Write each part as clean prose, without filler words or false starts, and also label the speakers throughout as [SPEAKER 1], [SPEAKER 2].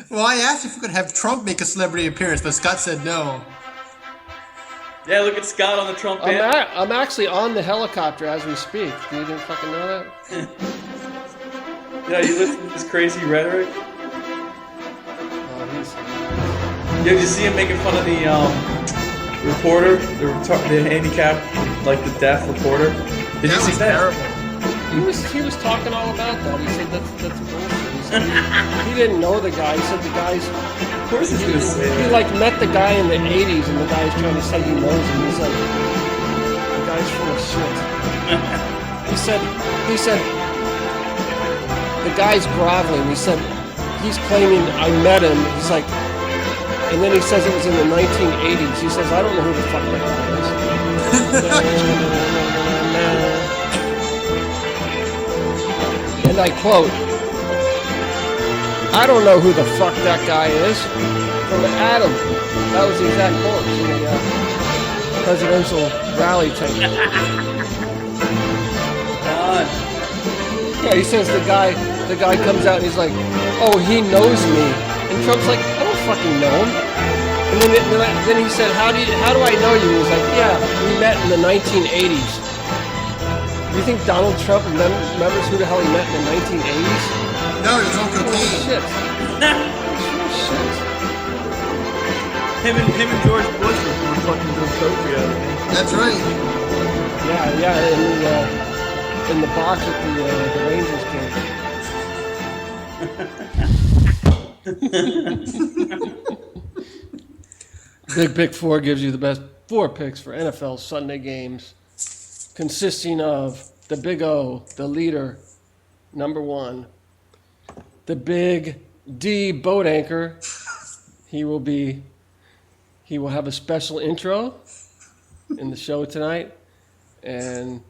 [SPEAKER 1] Well, I asked if we could have Trump make a celebrity appearance, but Scott said no.
[SPEAKER 2] Yeah, look at Scott on the Trump band.
[SPEAKER 3] I'm actually on the helicopter as we speak. You didn't fucking know that?
[SPEAKER 2] Yeah, you listen to this crazy rhetoric.
[SPEAKER 3] Oh,
[SPEAKER 2] Yeah, did you see him making fun of the reporter, the handicapped, like the deaf reporter? Did you see that?
[SPEAKER 1] Terrible.
[SPEAKER 3] He was talking all about that. He said that's bullshit. He said he didn't know the guy. He said the guy's.
[SPEAKER 2] Of course he's gonna say that.
[SPEAKER 3] He like met the guy in the '80s, and the guy's trying to say he knows him. He's like, the guy's full of shit. He said the guy's groveling. He said he's claiming I met him. He's like, and then he says it was in the 1980s. He says I don't know who the fuck that guy is. And I quote, I don't know who the fuck that guy is. From Adam. That was the exact quote in the presidential rally tape. Yeah, he says the guy comes out and he's like, oh, he knows me. And Trump's like, I don't fucking know him. And then he said, how do I know you? He was like, yeah, we met in the 1980s. You think Donald Trump remembers who the hell he met in the 1980s?
[SPEAKER 1] No, he was on cocaine.
[SPEAKER 3] Shit. Shit.
[SPEAKER 2] Him and George Bush were fucking doing coke together.
[SPEAKER 1] That's right.
[SPEAKER 3] Yeah, in the box at the Rangers game. Big Pick 4 gives you the best 4 picks for NFL Sunday games, consisting of the Big O, the leader, number 1, the Big D boat anchor. He will have a special intro in the show tonight. And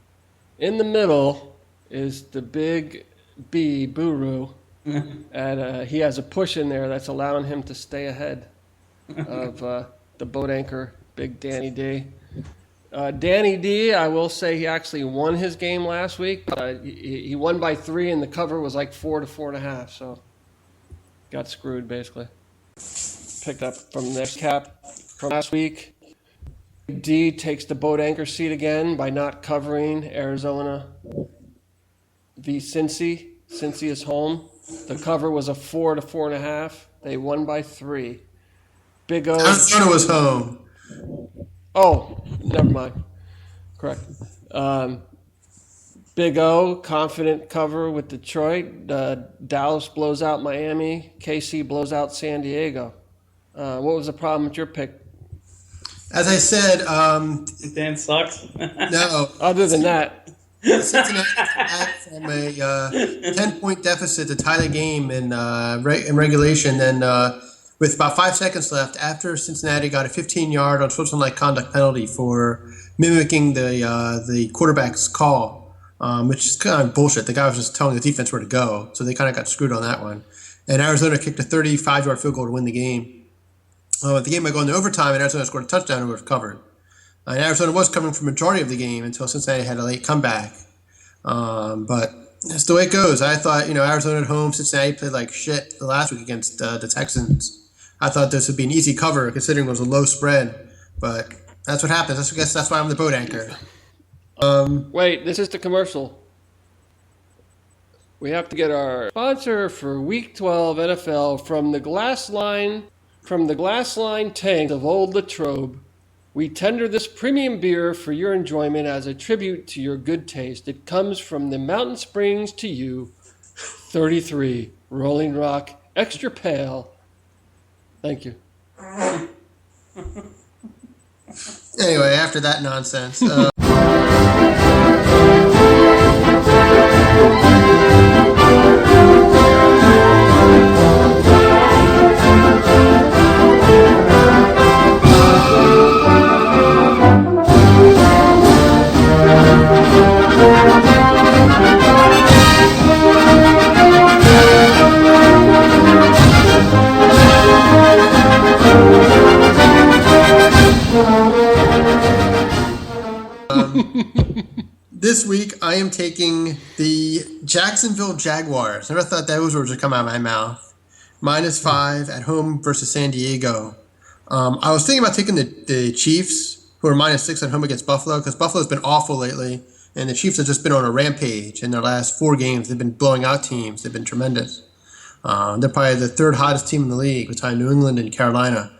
[SPEAKER 3] in the middle is the Big B Buru. And he has a push in there that's allowing him to stay ahead of the boat anchor, Big Danny D. Danny D, I will say he actually won his game last week. He won by 3, and the cover was like 4 to 4.5, so got screwed basically. Picked up from the next cap from last week. D takes the boat anchor seat again by not covering Arizona v. Cincy. Cincy is home. The cover was a 4 to 4.5. They won by 3. Big O.
[SPEAKER 1] Arizona was home.
[SPEAKER 3] Oh, never mind. Correct. Big O, confident cover with Detroit. Dallas blows out Miami. KC blows out San Diego. What was the problem with your pick?
[SPEAKER 1] As I said,
[SPEAKER 2] Dan sucks.
[SPEAKER 1] no.
[SPEAKER 3] Other than that,
[SPEAKER 1] Cincinnati back from a 10-point deficit to tie the game in regulation. Then with about 5 seconds left, after Cincinnati got a 15-yard unsportsmanlike conduct penalty for mimicking the quarterback's call, which is kind of bullshit. The guy was just telling the defense where to go, so they kind of got screwed on that one. And Arizona kicked a 35-yard field goal to win the game. The game might go into overtime, and Arizona scored a touchdown and would have covered. And Arizona was covering for the majority of the game until Cincinnati had a late comeback. But that's the way it goes. I thought, Arizona at home, Cincinnati played like shit the last week against the Texans. I thought this would be an easy cover considering it was a low spread. But that's what happens. I guess that's why I'm the boat anchor.
[SPEAKER 3] wait, this is the commercial. We have to get our sponsor for Week 12 NFL from the glass line tank of Old Latrobe. We tender this premium beer for your enjoyment as a tribute to your good taste. It comes from the Mountain Springs to you, 33 Rolling Rock Extra Pale. Thank you.
[SPEAKER 1] Anyway, after that nonsense. This week, I am taking the Jacksonville Jaguars. Never thought those words would come out of my mouth. -5 at home versus San Diego. I was thinking about taking the Chiefs, who are -6 at home against Buffalo, because Buffalo's been awful lately, and the Chiefs have just been on a rampage in their last 4 games. They've been blowing out teams. They've been tremendous. They're probably the 3rd hottest team in the league, behind New England and Carolina,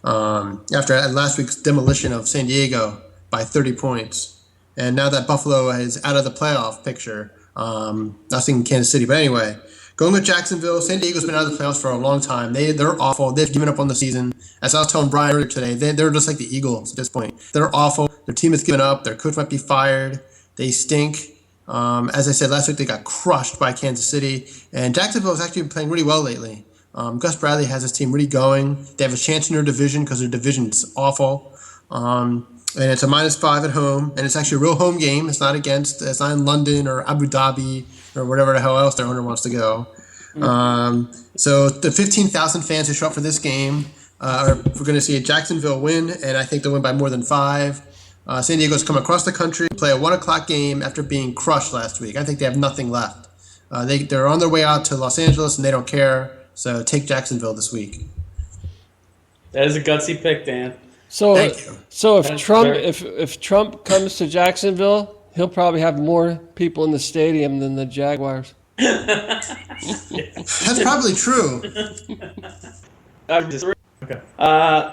[SPEAKER 1] after last week's demolition of San Diego by 30 points. And now that Buffalo is out of the playoff picture, not seeing Kansas City. But anyway, going with Jacksonville. San Diego's been out of the playoffs for a long time. They're awful. They've given up on the season. As I was telling Brian earlier today, they're just like the Eagles at this point. They're awful. Their team has given up. Their coach might be fired. They stink. As I said last week, they got crushed by Kansas City. And Jacksonville has actually been playing really well lately. Gus Bradley has his team really going. They have a chance in their division because their division's awful. And it's a -5 at home, and it's actually a real home game. It's not in London or Abu Dhabi or whatever the hell else their owner wants to go. So the 15,000 fans who show up for this game, we're going to see a Jacksonville win, and I think they'll win by more than 5. San Diego's come across the country, play a 1 o'clock game after being crushed last week. I think they have nothing left. They're on their way out to Los Angeles, and they don't care. So take Jacksonville this week.
[SPEAKER 2] That is a gutsy pick, Dan.
[SPEAKER 3] So,
[SPEAKER 1] Thank you.
[SPEAKER 3] so if Trump comes to Jacksonville, he'll probably have more people in the stadium than the Jaguars.
[SPEAKER 1] That's probably true.
[SPEAKER 2] Okay.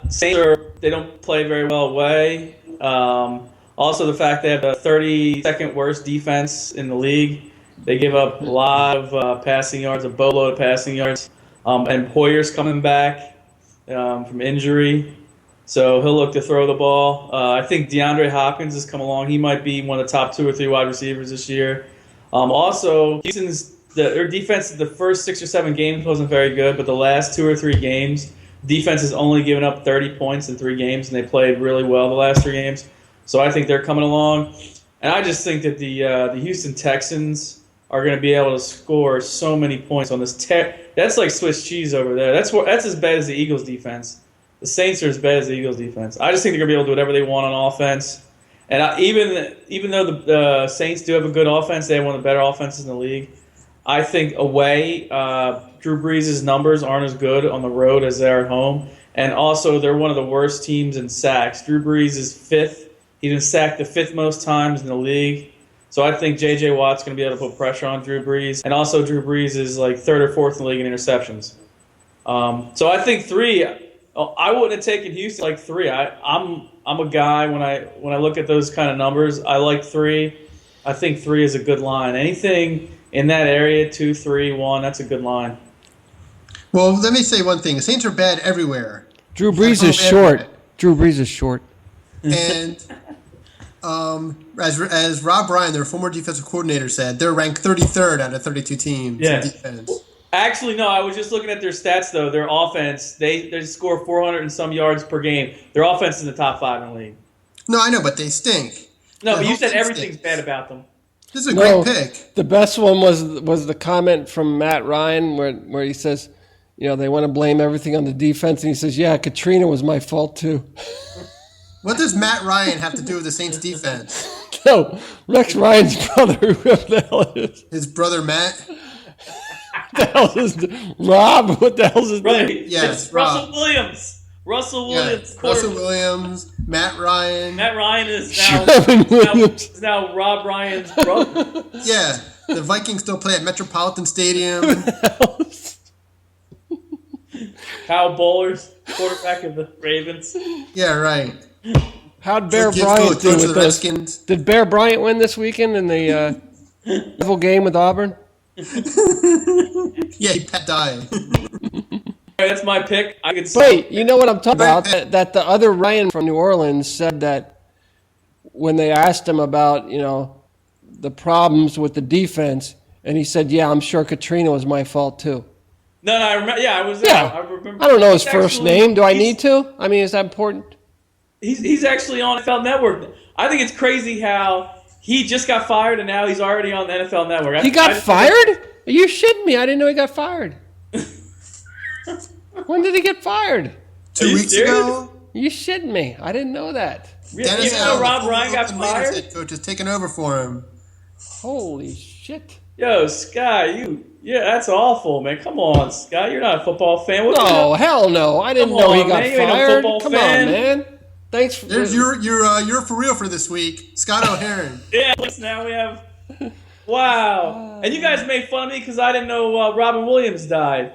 [SPEAKER 2] Saints they don't play very well away. Also, the fact they have the 32nd worst defense in the league. They give up a lot of passing yards, a boatload of passing yards. And Hoyer's coming back from injury. So he'll look to throw the ball. I think DeAndre Hopkins has come along. He might be one of the top 2 or 3 wide receivers this year. Also, their defense, the first 6 or 7 games wasn't very good, but the last 2 or 3 games, defense has only given up 30 points in 3 games, and they played really well the last 3 games. So I think they're coming along. And I just think that the Houston Texans are going to be able to score so many points on this. That's like Swiss cheese over there. That's as bad as the Eagles' defense. The Saints are as bad as the Eagles' defense. I just think they're going to be able to do whatever they want on offense. And even though the Saints do have a good offense, they have one of the better offenses in the league. I think away, Drew Brees' numbers aren't as good on the road as they are at home. And also, they're one of the worst teams in sacks. Drew Brees is 5th. He's been sacked the 5th most times in the league. So I think J.J. Watt's going to be able to put pressure on Drew Brees. And also, Drew Brees is like 3rd or 4th in the league in interceptions. So I think 3. I wouldn't have taken Houston like 3. I'm a guy when I look at those kind of numbers. I like 3. I think 3 is a good line. Anything in that area, 2, 3, 1, that's a good line.
[SPEAKER 1] Well, let me say one thing. The Saints are bad everywhere.
[SPEAKER 3] Drew Brees is short. Drew Brees is short.
[SPEAKER 1] And as Rob Ryan, their former defensive coordinator, said, they're ranked 33rd out of 32 teams in defense.
[SPEAKER 2] Actually, no, I was just looking at their stats, though. Their offense, they score 400 and some yards per game. Their offense is in the top 5 in the league.
[SPEAKER 1] No, I know, but they stink.
[SPEAKER 2] No, but you said everything's bad about them.
[SPEAKER 1] This is a great pick.
[SPEAKER 3] The best one was the comment from Matt Ryan where he says, they want to blame everything on the defense. And he says, yeah, Katrina was my fault, too.
[SPEAKER 1] What does Matt Ryan have to do with the Saints defense?
[SPEAKER 3] No, Rex Ryan's brother, whoever the hell it is.
[SPEAKER 1] His brother, Matt?
[SPEAKER 3] What the hell is Rob? What the hell is his name?
[SPEAKER 1] Yes,
[SPEAKER 2] Russell Williams. Russell Williams.
[SPEAKER 1] Yeah. Russell Williams, Matt Ryan.
[SPEAKER 2] Matt Ryan is now Rob Ryan's brother.
[SPEAKER 1] Yeah, the Vikings still play at Metropolitan Stadium.
[SPEAKER 2] Kyle Bowlers, quarterback of the Ravens.
[SPEAKER 1] Yeah, right.
[SPEAKER 3] How'd Bear Bryant do with this?
[SPEAKER 1] Redskins.
[SPEAKER 3] Did Bear Bryant win this weekend in the rival game with Auburn?
[SPEAKER 1] Yeah, he died.
[SPEAKER 2] Right, that's my pick.
[SPEAKER 3] Wait, you know what I'm talking about? That the other Ryan from New Orleans said that when they asked him about, the problems with the defense, and he said, yeah, I'm sure Katrina was my fault too.
[SPEAKER 2] No, I remember. Yeah, I was there.
[SPEAKER 3] Yeah.
[SPEAKER 2] I remember.
[SPEAKER 3] I don't know his first name. Do I need to? I mean, is that important?
[SPEAKER 2] He's actually on NFL Network. I think it's crazy how he just got fired and now he's already on the NFL Network.
[SPEAKER 3] He got fired? Are you shitting me? I didn't know he got fired. When did he get fired?
[SPEAKER 1] 2 weeks ago.
[SPEAKER 3] You shitting me? I didn't know that.
[SPEAKER 2] Dennis Allen, Rob Ryan got fired?
[SPEAKER 1] Head coach is taking over for him.
[SPEAKER 3] Holy shit.
[SPEAKER 2] Yo, Sky, that's awful, man. Come on, Sky, you're not a football fan. What
[SPEAKER 3] No, hell no. I didn't know he got
[SPEAKER 2] man. You ain't no
[SPEAKER 3] fired.
[SPEAKER 2] football
[SPEAKER 3] Come
[SPEAKER 2] fan.
[SPEAKER 3] on, man. Thanks for
[SPEAKER 1] You're for real for this week, Scott O'Hearn.
[SPEAKER 2] Yeah, now we have. Wow. And you guys made fun of me because I didn't know Robin Williams died.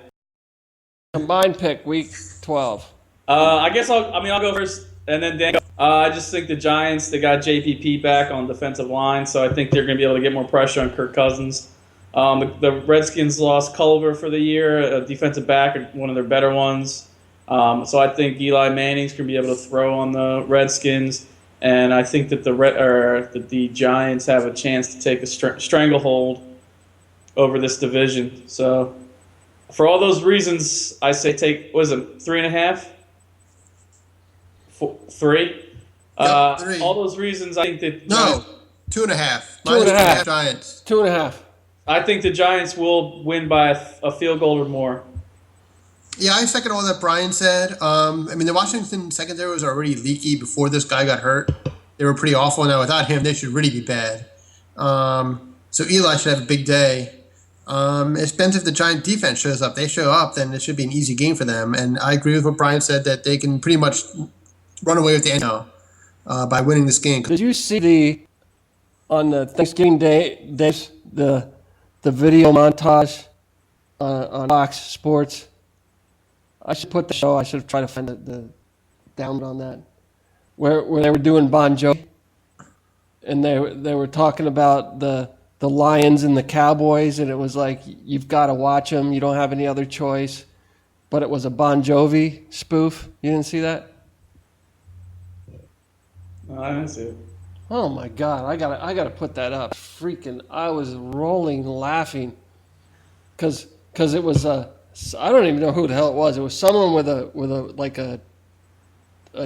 [SPEAKER 3] combined pick week 12.
[SPEAKER 2] I guess I'll go first, and then Dan. I just think the Giants, they got JPP back on defensive line, so I think they're going to be able to get more pressure on Kirk Cousins. The Redskins lost Culver for the year, a defensive back, one of their better ones. So I think Eli Manning's going to be able to throw on the Redskins, and I think that the Giants have a chance to take a stranglehold over this division. So for all those reasons, I say take, what is it, 3.5? 3?
[SPEAKER 1] Yep, 3.
[SPEAKER 2] All those reasons, I think that...
[SPEAKER 1] No, 2.5.
[SPEAKER 3] Minus 2.5.
[SPEAKER 1] Giants.
[SPEAKER 3] 2.5.
[SPEAKER 2] I think the Giants will win by a field goal or more.
[SPEAKER 1] Yeah, I second all that Brian said. The Washington secondary was already leaky before this guy got hurt. They were pretty awful. Now, without him, they should really be bad. So Eli should have a big day. It depends if the Giant defense shows up. They show up, then it should be an easy game for them. And I agree with what Brian said, that they can pretty much run away with the end now by winning this game.
[SPEAKER 3] Did you see on the Thanksgiving Day, the video montage on Fox Sports? I should put the show. I should have tried to find the download on that, where they were doing Bon Jovi, and they were talking about the Lions and the Cowboys, and it was like, you've got to watch them. You don't have any other choice. But it was a Bon Jovi spoof. You didn't see that?
[SPEAKER 2] No, I didn't see it.
[SPEAKER 3] Oh my God! I gotta put that up. Freaking! I was rolling laughing, because it was I don't even know who the hell it was. It was someone with a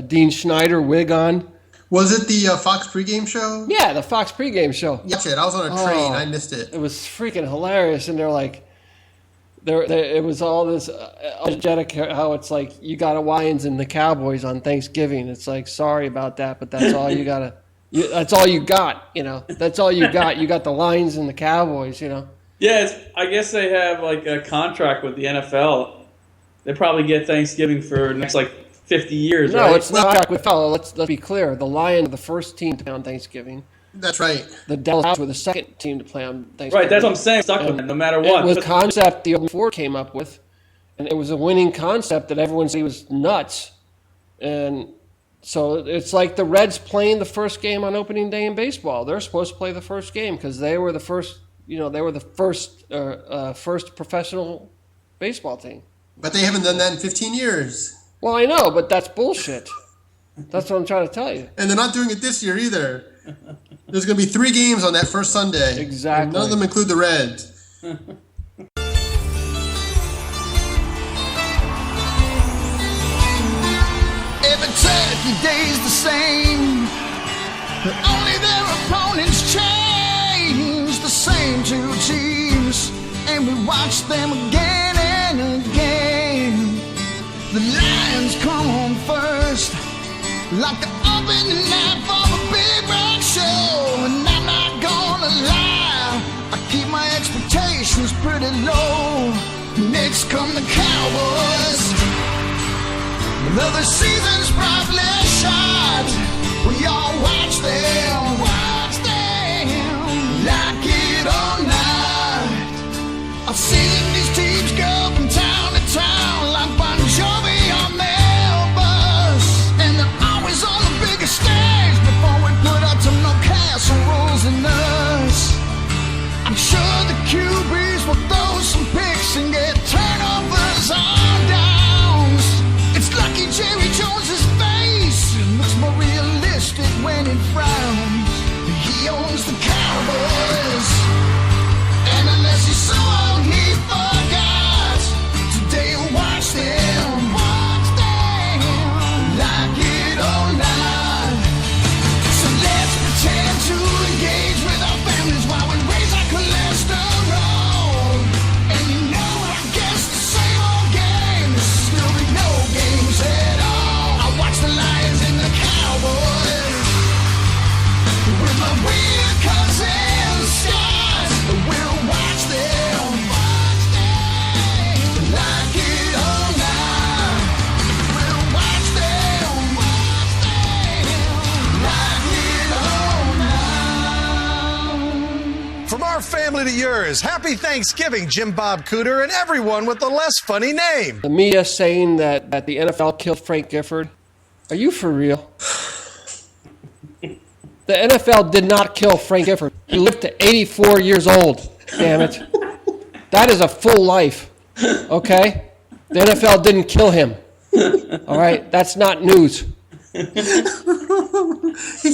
[SPEAKER 3] Dean Schneider wig on.
[SPEAKER 1] Was it the Fox pregame show?
[SPEAKER 3] Yeah, the Fox pregame show.
[SPEAKER 1] Watch it. I was on a train. I missed it.
[SPEAKER 3] It was freaking hilarious, and they're like, it was all this energetic, how it's like, you got Lions and the Cowboys on Thanksgiving. It's like, sorry about that, but that's all you gotta. That's all you got. That's all you got. You got the Lions and the Cowboys.
[SPEAKER 2] Yeah, I guess they have like a contract with the NFL. They probably get Thanksgiving for the next 50 years,
[SPEAKER 3] no,
[SPEAKER 2] right?
[SPEAKER 3] It's not contract with fellow. Let's be clear. The Lions are the first team to play on Thanksgiving.
[SPEAKER 1] That's right.
[SPEAKER 3] The Dallas Cowboys were the second team to play on Thanksgiving.
[SPEAKER 2] Right, that's what I'm saying. Stuck with it, no matter what.
[SPEAKER 3] It was a concept the 04 came up with, and it was a winning concept that everyone said was nuts. And so it's like the Reds playing the first game on opening day in baseball. They're supposed to play the first game because they were the first. They were the first professional baseball team.
[SPEAKER 1] But they haven't done that in 15 years.
[SPEAKER 3] Well, I know, but that's bullshit. That's what I'm trying to tell you.
[SPEAKER 1] And they're not doing it this year either. There's going to be 3 games on that first Sunday.
[SPEAKER 3] Exactly.
[SPEAKER 1] And none of them include the Reds.
[SPEAKER 4] Every turkey day's the same. Only their opponents change. The same 2 teams, and we watch them again and again. The Lions come home first, like the opening night for a big rock show. And I'm not gonna lie, I keep my expectations pretty low. Next come the Cowboys. Though the season's probably short, we all watch them, like it or not. I've seen these teams go from town to town like Bon Jovi on the Elvis, and they're always on the biggest stage before we put up to no casseroles and us. I'm sure the QBs will throw some picks and get turnovers on downs. It's lucky Jerry Jones's face looks more realistic when it frowns.
[SPEAKER 5] yours. Happy Thanksgiving, Jim Bob Cooter, and everyone with the less funny name.
[SPEAKER 3] The media saying that the NFL killed Frank Gifford. Are you for real? The NFL did not kill Frank Gifford. He lived to 84 years old. Damn it. That is a full life. Okay? The NFL didn't kill him. All right? That's not news.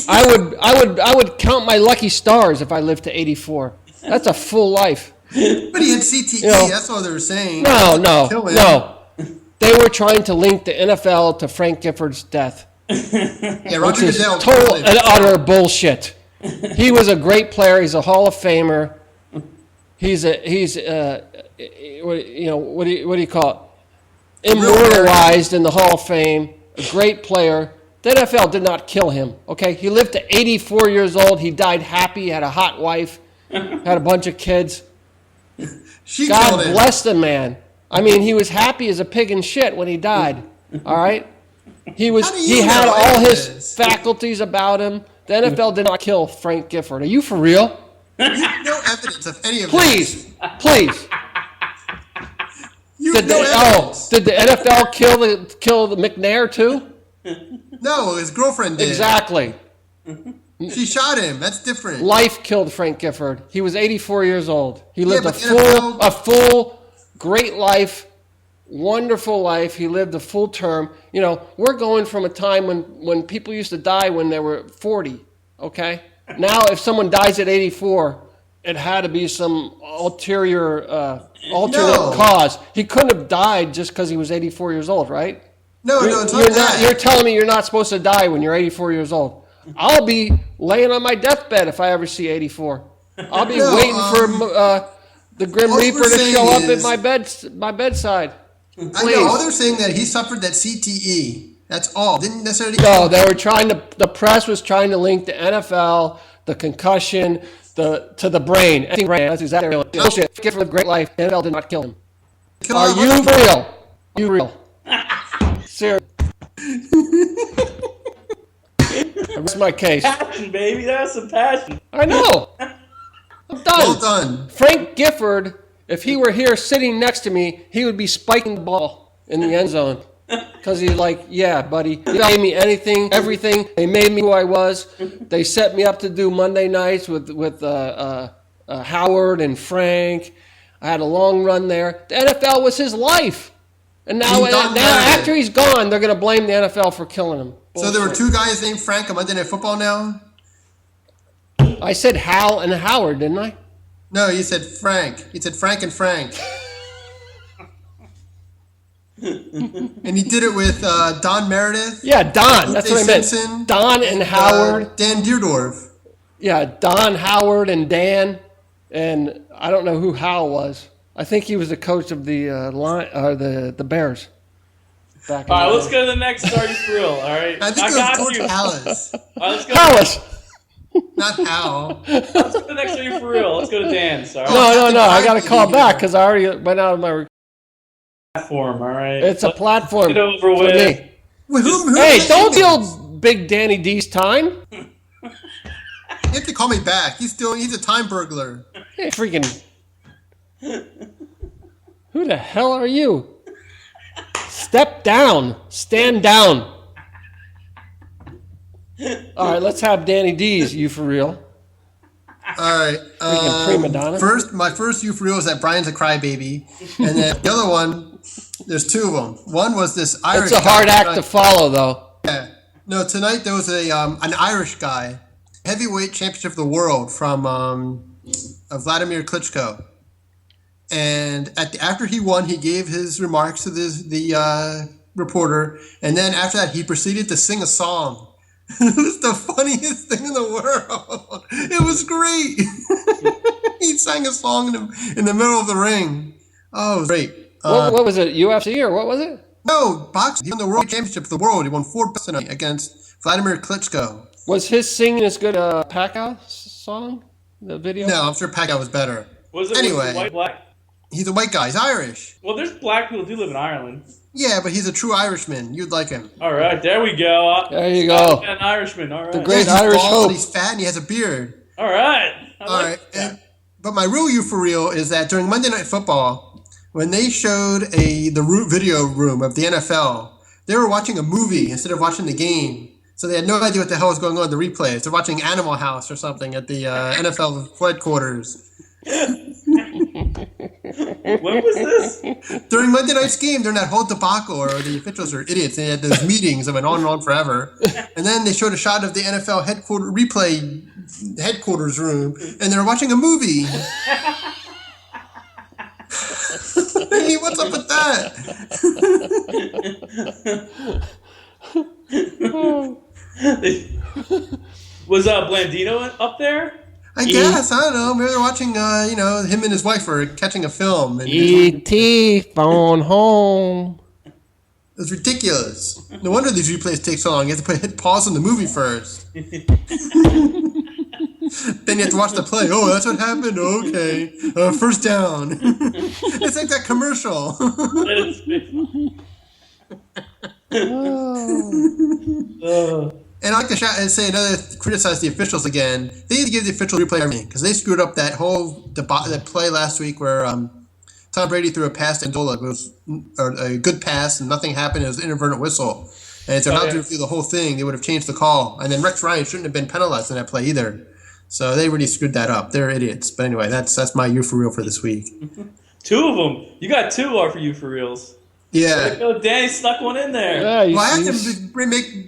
[SPEAKER 3] I would count my lucky stars if I lived to 84. That's a full life.
[SPEAKER 1] But he had CTE. That's all they were saying.
[SPEAKER 3] No. They were trying to link the NFL to Frank Gifford's death.
[SPEAKER 1] Yeah,
[SPEAKER 3] Which
[SPEAKER 1] Roger
[SPEAKER 3] is
[SPEAKER 1] Goodell.
[SPEAKER 3] total and utter bullshit. He was a great player. He's a Hall of Famer. He's what do you call it? Immortalized in the Hall of Fame. A great player. The NFL did not kill him. Okay, he lived to 84 years old. He died happy. Had a hot wife. Had a bunch of kids. God bless the man. I mean, he was happy as a pig in shit when he died. All right. He had all his faculties about him. The NFL did not kill Frank Gifford. Are you for real?
[SPEAKER 1] No evidence of any of
[SPEAKER 3] Please.
[SPEAKER 1] Did
[SPEAKER 3] the NFL kill the McNair too?
[SPEAKER 1] No, his girlfriend did.
[SPEAKER 3] Exactly.
[SPEAKER 1] She shot him. That's different.
[SPEAKER 3] Life killed Frank Gifford. He was 84 years old. He lived a full, great life, wonderful life. He lived a full term. You know, we're going from a time when people used to die when they were 40, okay? Now, if someone dies at 84, it had to be some alternate cause. He couldn't have died just because he was 84 years old, right?
[SPEAKER 1] No, it's not that.
[SPEAKER 3] You're telling me you're not supposed to die when you're 84 years old. I'll be laying on my dethbed if I ever see 84. I'll be waiting for the Grim Reaper to show up at my bedside. Please.
[SPEAKER 1] I know. All they're saying that he suffered that CTE. That's all. Didn't necessarily.
[SPEAKER 3] No, they were trying to. The press was trying to link the NFL, the concussion, to the brain. That's exactly what. Bullshit. Give him a great life. The NFL did not kill him. Are you real? Are you real? Seriously. That's my case.
[SPEAKER 2] Passion, baby. That's some passion.
[SPEAKER 3] I know. I'm done.
[SPEAKER 1] Well done.
[SPEAKER 3] Frank Gifford, if he were here sitting next to me, he would be spiking the ball in the end zone. Because he's like, yeah, buddy, they gave me everything. They made me who I was. They set me up to do Monday nights with Howard and Frank. I had a long run there. The NFL was his life. And now after he's gone, they're going to blame the NFL for killing him. Bullshit.
[SPEAKER 1] So there were two guys named Frank on Monday Night Football now?
[SPEAKER 3] I said Hal and Howard, didn't I?
[SPEAKER 1] No, you said Frank. You said Frank and Frank. And he did it with Don Meredith.
[SPEAKER 3] Yeah, Don. That's what I meant.
[SPEAKER 1] Simpson,
[SPEAKER 3] Don and Howard.
[SPEAKER 1] Dan Deerdorf.
[SPEAKER 3] Yeah, Don, Howard, and Dan. And I don't know who Hal was. I think he was the coach of the the Bears.
[SPEAKER 2] All right, let's go to the next story for real. All right,
[SPEAKER 1] I think it was Coach Hallis.
[SPEAKER 2] All right, let's go.
[SPEAKER 3] Hallis.
[SPEAKER 1] Not Hal.
[SPEAKER 2] Let's go to the next story for real. Let's go to Dan's. All right.
[SPEAKER 3] No. I got to call back because I already went out of my
[SPEAKER 2] platform. All right.
[SPEAKER 3] It's a platform.
[SPEAKER 2] Get over with.
[SPEAKER 3] Hey, don't deal Big Danny D's time.
[SPEAKER 1] You have to call me back. He's a time burglar.
[SPEAKER 3] Hey, freaking. Who the hell are you? Step down. Stand down. All right, let's have Danny D's. You for real?
[SPEAKER 1] All right.
[SPEAKER 3] Freaking prima donna.
[SPEAKER 1] My first you for real is that Brian's a crybaby, and then the other one, there's two of them. One was this Irish.
[SPEAKER 3] It's a hard act to follow, though.
[SPEAKER 1] Yeah. No, tonight there was an Irish guy, heavyweight championship of the world from Vladimir Klitschko. And after he won, he gave his remarks to the reporter, and then after that, he proceeded to sing a song. It was the funniest thing in the world. It was great. He sang a song in the middle of the ring. Oh, it was great.
[SPEAKER 3] What was it? UFC or what was it?
[SPEAKER 1] No, boxing. He won the world championship of the world. He won 4 belts tonight against Vladimir Klitschko.
[SPEAKER 3] Was his singing as good as Pacquiao song? The video?
[SPEAKER 1] No, I'm sure Pacquiao was better.
[SPEAKER 2] Was it
[SPEAKER 1] anyway?
[SPEAKER 2] White, black?
[SPEAKER 1] He's a white guy. He's Irish.
[SPEAKER 2] Well, there's black people who do live in Ireland.
[SPEAKER 1] Yeah, but he's a true Irishman. You'd like him.
[SPEAKER 2] All right, there we go.
[SPEAKER 3] There you go.
[SPEAKER 2] An Irishman. All right.
[SPEAKER 3] The great
[SPEAKER 1] he's
[SPEAKER 3] Irish
[SPEAKER 1] bald,
[SPEAKER 3] hope.
[SPEAKER 1] He's fat and he has a beard.
[SPEAKER 2] All right.
[SPEAKER 1] All right. But my real you for real is that during Monday Night Football, when they showed the video room of the NFL, they were watching a movie instead of watching the game. So they had no idea what the hell was going on in the replays. They're watching Animal House or something at the NFL headquarters.
[SPEAKER 2] When was this?
[SPEAKER 1] During Monday night's game, during that whole debacle, or the officials are idiots. They had those meetings that went on and on forever. And then they showed a shot of the NFL headquarters room, and they're watching a movie. Hey, what's up with that?
[SPEAKER 2] Was Blandino up there?
[SPEAKER 1] I guess, I don't know. Maybe they're watching, him and his wife are catching a film. And
[SPEAKER 3] E.T. phone home.
[SPEAKER 1] it's ridiculous. No wonder these replays take so long. You have to hit pause on the movie first. Then you have to watch the play. Oh, that's what happened? Okay. First down. It's like that commercial. And I like to criticize the officials again. They need to give the official replay everything because they screwed up that whole that play last week where Tom Brady threw a pass to Amendola. It was a good pass and nothing happened. It was an inadvertent whistle. And so not to review the whole thing, they would have changed the call. And then Rex Ryan shouldn't have been penalized in that play either. So they really screwed that up. They're idiots. But anyway, that's my you for real for this week.
[SPEAKER 2] Two of them. You got two are for you for reals.
[SPEAKER 1] Yeah.
[SPEAKER 2] Oh, Danny snuck one in there.
[SPEAKER 3] Yeah,
[SPEAKER 1] Well, I have to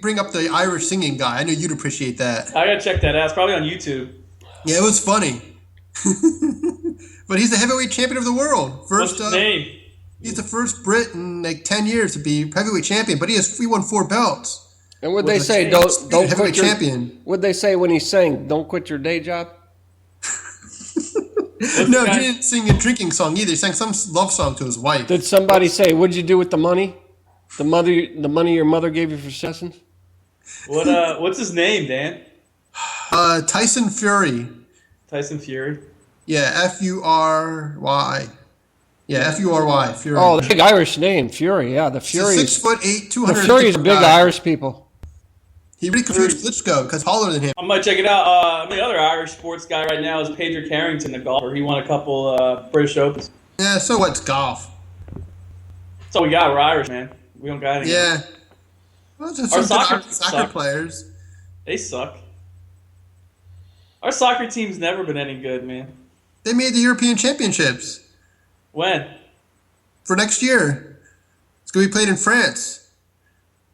[SPEAKER 1] bring up the Irish singing guy. I know you'd appreciate that.
[SPEAKER 2] I gotta check that out. It's probably on YouTube.
[SPEAKER 1] Yeah, it was funny. But he's the heavyweight champion of the world.
[SPEAKER 2] What's his name?
[SPEAKER 1] He's the first Brit in like 10 years to be heavyweight champion, but he won 4 belts.
[SPEAKER 3] And would they say don't quit your champion? Would they say when he sang, "Don't quit your day job"?
[SPEAKER 1] No, he didn't sing a drinking song either. He sang some love song to his wife.
[SPEAKER 3] Did somebody say, "What'd you do with the money? The money your mother gave you for sessions"?
[SPEAKER 2] What's his name, Dan?
[SPEAKER 1] Tyson Fury.
[SPEAKER 2] Tyson Fury.
[SPEAKER 1] Yeah, Fury. Yeah, Fury. Fury.
[SPEAKER 3] Oh, the big Irish name, Fury. Yeah, the Fury.
[SPEAKER 1] 6'8", 200.
[SPEAKER 3] The Fury is big Irish people.
[SPEAKER 1] He really confused Klitschko because taller than him.
[SPEAKER 2] I might check it out. The other Irish sports guy right now is Pedro Carrington, the golfer. He won a couple British Opens.
[SPEAKER 1] Yeah, so what's golf?
[SPEAKER 2] That's all we got. We're Irish, man. We don't got anything.
[SPEAKER 1] Yeah. Well, there's
[SPEAKER 2] Our
[SPEAKER 1] some good
[SPEAKER 2] soccer
[SPEAKER 1] soccer players.
[SPEAKER 2] They suck. Our soccer team's never been any good, man.
[SPEAKER 1] They made the European Championships
[SPEAKER 2] When?
[SPEAKER 1] for next year. It's going to be played in France.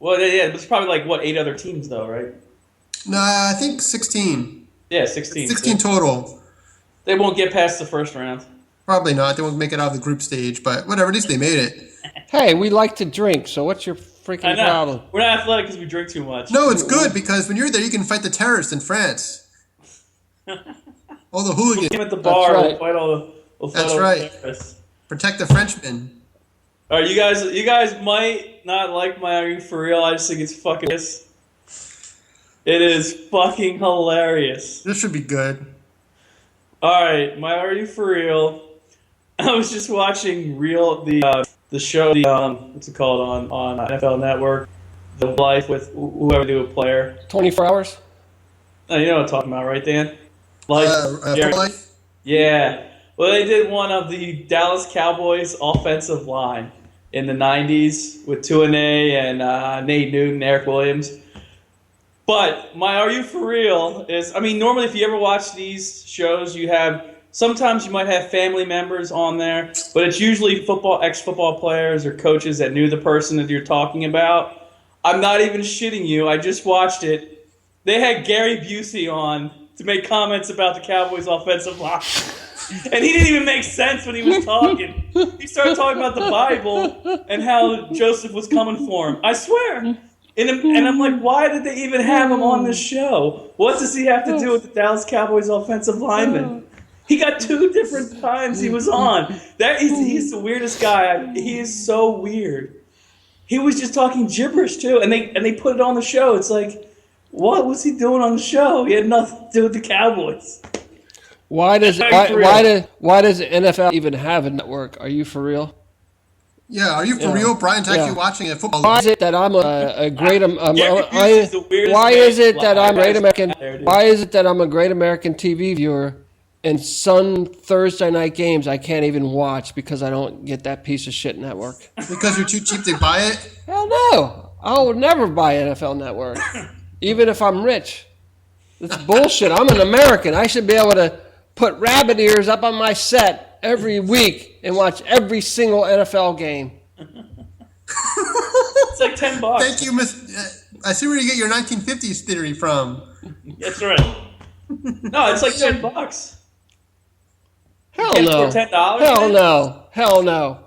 [SPEAKER 2] Well, yeah, there's probably 8 other teams, though, right?
[SPEAKER 1] No, I think 16.
[SPEAKER 2] Yeah, 16.
[SPEAKER 1] 16 total.
[SPEAKER 2] They won't get past the first round.
[SPEAKER 1] Probably not. They won't make it out of the group stage, but whatever. At least they made it.
[SPEAKER 3] Hey, we like to drink, so what's your freaking problem?
[SPEAKER 2] We're not athletic because we drink too much.
[SPEAKER 1] No, it's good because when you're there, you can fight the terrorists in France. All the hooligans.
[SPEAKER 2] We'll at the bar.
[SPEAKER 3] That's right.
[SPEAKER 2] We'll fight all the
[SPEAKER 1] That's right.
[SPEAKER 2] terrorists.
[SPEAKER 1] Protect the Frenchmen.
[SPEAKER 2] All right, you guys might not like my Are You For Real? I just think it's fucking It is fucking hilarious.
[SPEAKER 1] This should be good.
[SPEAKER 2] All right, my Are You For Real? I was just watching the show, what's it called on NFL Network, The Life with whoever do a player.
[SPEAKER 3] 24 hours?
[SPEAKER 2] Oh, you know what I'm talking about, right, Dan? Life.
[SPEAKER 1] Life?
[SPEAKER 2] Yeah. Well, they did one of the Dallas Cowboys offensive line in the 90s with Tuanay and Nate Newton, Eric Williams. But my Are You For Real is, normally if you ever watch these shows, sometimes you might have family members on there, but it's usually ex-football players or coaches that knew the person that you're talking about. I'm not even shitting you. I just watched it. They had Gary Busey on to make comments about the Cowboys offensive line. And he didn't even make sense when he was talking. He started talking about the Bible and how Joseph was coming for him. I swear. And I'm like, why did they even have him on this show? What does he have to do with the Dallas Cowboys offensive lineman? He got 2 different times he was on. He's the weirdest guy. He is so weird. He was just talking gibberish too, and they put it on the show. It's like, what was he doing on the show? He had nothing to do with the Cowboys.
[SPEAKER 3] Why does the NFL even have a network? Are you for real?
[SPEAKER 1] Yeah, are you for real? Brian's actually watching a football.
[SPEAKER 3] Why is it that I'm a great Why is it that I'm a great American TV viewer, And some Thursday night games I can't even watch because I don't get that piece of shit network.
[SPEAKER 1] Because you're too cheap to buy it?
[SPEAKER 3] Hell no. I will never buy NFL Network, even if I'm rich. It's bullshit. I'm an American. I should be able to put rabbit ears up on my set every week and watch every single NFL game.
[SPEAKER 2] It's like $10.
[SPEAKER 1] Thank you, Miss. I see where you get your 1950s theory from.
[SPEAKER 2] That's right. No, it's like $10.
[SPEAKER 3] Hell
[SPEAKER 2] can't
[SPEAKER 3] no.
[SPEAKER 2] afford $10,
[SPEAKER 3] Hell
[SPEAKER 2] man?
[SPEAKER 3] no. Hell no.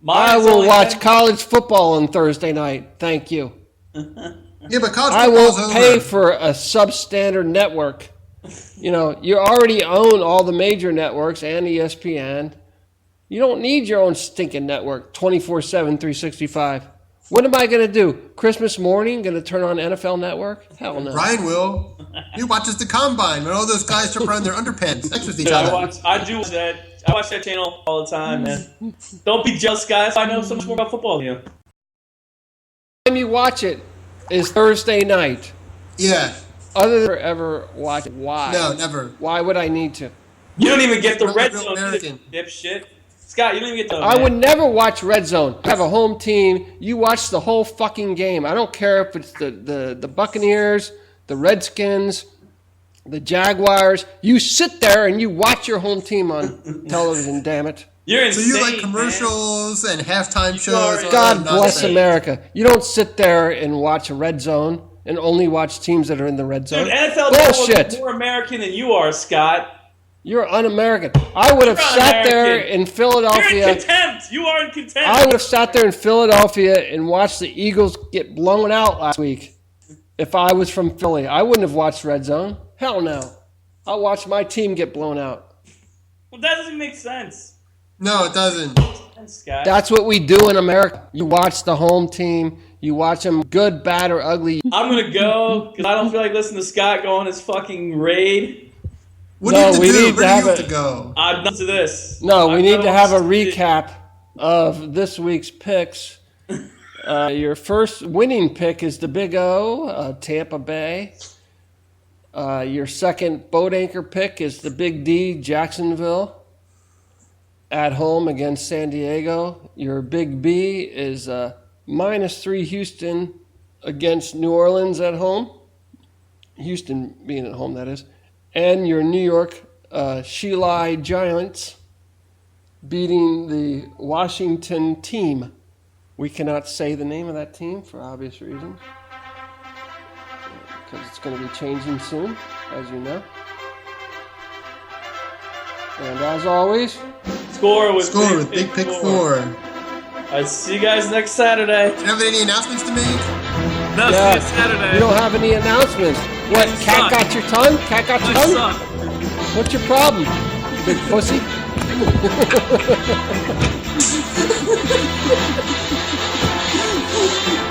[SPEAKER 3] I
[SPEAKER 2] Mine's
[SPEAKER 3] will
[SPEAKER 2] only
[SPEAKER 3] watch
[SPEAKER 2] 10
[SPEAKER 3] college football on Thursday night. Thank you.
[SPEAKER 1] Yeah, but college
[SPEAKER 3] I
[SPEAKER 1] football's
[SPEAKER 3] won't
[SPEAKER 1] over.
[SPEAKER 3] pay for a substandard network. You know, you already own all the major networks and ESPN. You don't need your own stinking network 24/7, 365. What am I going to do? Christmas morning, going to turn on NFL Network? Hell no.
[SPEAKER 1] Ryan will. He watches the combine when all those guys jump around their underpants. Sex with each
[SPEAKER 2] Dude,
[SPEAKER 1] other.
[SPEAKER 2] I do watch that. I watch that channel all the time, man. Don't be jealous, guys. I know so much more about football than you.
[SPEAKER 3] The time you watch it is Thursday night.
[SPEAKER 1] Yeah.
[SPEAKER 3] Other than ever watch it. Why?
[SPEAKER 1] No, never.
[SPEAKER 3] Why would I need to?
[SPEAKER 2] You don't even get the
[SPEAKER 1] Not
[SPEAKER 2] red
[SPEAKER 1] real
[SPEAKER 2] zone,
[SPEAKER 1] American.
[SPEAKER 2] dipshit. Scott, you don't even get the.
[SPEAKER 3] I would never watch Red Zone. I have a home team. You watch the whole fucking game. I don't care if it's the Buccaneers, the Redskins, the Jaguars. You sit there and you watch your home team on television, damn it.
[SPEAKER 2] You're
[SPEAKER 1] So
[SPEAKER 2] insane.
[SPEAKER 1] you like commercials and halftime shows?
[SPEAKER 2] are-
[SPEAKER 1] all
[SPEAKER 3] God
[SPEAKER 1] that
[SPEAKER 3] bless
[SPEAKER 1] nonsense.
[SPEAKER 3] America. You don't sit there and watch a Red Zone and only watch teams that are in the Red Zone.
[SPEAKER 2] Dude, NFL
[SPEAKER 3] Bullshit.
[SPEAKER 2] is more American than you are, Scott.
[SPEAKER 3] You're un-American. I would have
[SPEAKER 2] You're
[SPEAKER 3] sat there
[SPEAKER 2] un-American.
[SPEAKER 3] in
[SPEAKER 2] You're
[SPEAKER 3] Philadelphia.
[SPEAKER 2] in contempt. You are in contempt.
[SPEAKER 3] I would have sat there in Philadelphia and watched the Eagles get blown out last week if I was from Philly. I wouldn't have watched Red Zone. Hell no. I'll watch my team get blown out.
[SPEAKER 2] Well, that doesn't make sense.
[SPEAKER 1] No, it doesn't.
[SPEAKER 2] Thanks, Scott.
[SPEAKER 3] That's what we do in America. You watch the home team. You watch them good, bad, or ugly.
[SPEAKER 2] I'm going to go because I don't feel like listening to Scott go on his fucking raid.
[SPEAKER 1] What
[SPEAKER 3] No,
[SPEAKER 1] do you have to
[SPEAKER 3] we
[SPEAKER 1] do?
[SPEAKER 3] need
[SPEAKER 1] Where
[SPEAKER 3] to
[SPEAKER 1] do you
[SPEAKER 3] have
[SPEAKER 1] have to go?
[SPEAKER 2] I'm done to this.
[SPEAKER 3] No, we
[SPEAKER 2] I'm
[SPEAKER 3] need to have a
[SPEAKER 2] done.
[SPEAKER 3] recap of this week's picks. Your first winning pick is the Big O, Tampa Bay. Your second boat anchor pick is the Big D, Jacksonville, at home against San Diego. Your Big B is -3 Houston against New Orleans at home. Houston being at home, that is. And your New York Sheila Giants beating the Washington team. We cannot say the name of that team for obvious reasons, because it's going to be changing soon, as you know. And as always,
[SPEAKER 2] Score with
[SPEAKER 1] Big Pick 4.
[SPEAKER 2] All right, see you guys next Saturday.
[SPEAKER 1] Do you have any announcements to make?
[SPEAKER 2] No,
[SPEAKER 3] yeah,
[SPEAKER 2] see you Saturday.
[SPEAKER 3] you don't have any announcements. What,
[SPEAKER 2] You
[SPEAKER 3] cat
[SPEAKER 2] suck.
[SPEAKER 3] got your tongue? Cat got your
[SPEAKER 2] I
[SPEAKER 3] tongue?
[SPEAKER 2] suck.
[SPEAKER 3] What's your problem, you big pussy?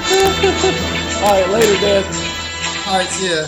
[SPEAKER 3] All right, later, Dan.
[SPEAKER 1] All right, see ya.